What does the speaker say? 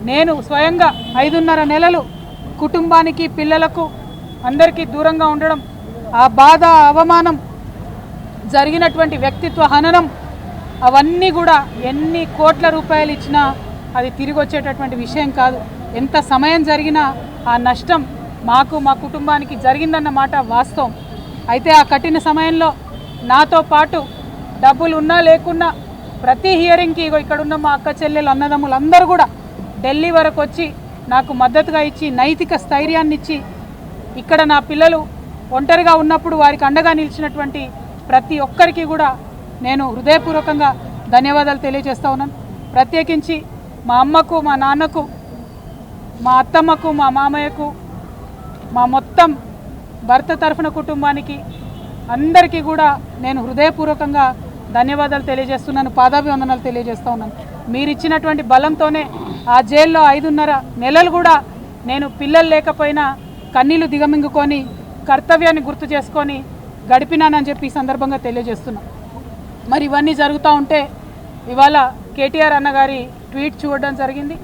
నేను స్వయంగా 5.5 నెలలు కుటుంబానికి పిల్లలకు అందరికీ దూరంగా ఉండడం, ఆ బాధ అవమానం, జరిగినటువంటి వ్యక్తిత్వ హననం అవన్నీ కూడా ఎన్ని కోట్ల రూపాయలు ఇచ్చినా అది తిరిగి వచ్చేటటువంటి విషయం కాదు. ఎంత సమయం జరిగినా ఆ నష్టం మాకు మా కుటుంబానికి జరిగిందన్నమాట వాస్తవం. అయితే ఆ కఠిన సమయంలో నాతో పాటు డబ్బులు ఉన్నా లేకున్నా ప్రతి హియరింగ్కి ఇక్కడ ఉన్న మా అక్క చెల్లెలు అన్నదమ్ములు అందరూ కూడా ఢిల్లీ వరకు వచ్చి నాకు మద్దతుగా ఇచ్చి నైతిక స్థైర్యాన్ని ఇచ్చి ఇక్కడ నా పిల్లలు ఒంటరిగా ఉన్నప్పుడు వారికి అండగా నిలిచినటువంటి ప్రతి ఒక్కరికి కూడా నేను హృదయపూర్వకంగా ధన్యవాదాలు తెలియజేస్తా ఉన్నాను. ప్రత్యేకించి మా అమ్మకు, మా నాన్నకు, మా అత్తమ్మకు, మా మామయ్యకు, మా మొత్తం భర్త తరఫున కుటుంబానికి అందరికీ కూడా నేను హృదయపూర్వకంగా ధన్యవాదాలు తెలియజేస్తున్నాను, పాదాభివందనాలు తెలియజేస్తూ ఉన్నాను. మీరు ఇచ్చినటువంటి బలంతోనే ఆ జైల్లో 5.5 నెలలు కూడా నేను పిల్లలు లేకపోయినా కన్నీళ్లు దిగమింగుకొని కర్తవ్యాన్ని గుర్తు చేసుకొని గడిపినానని చెప్పి ఈ సందర్భంగా తెలియజేస్తున్నాను. మరి ఇవన్నీ జరుగుతూ ఉంటే ఇవాళ కేటీఆర్ అన్నగారి ట్వీట్ చూడడం జరిగింది.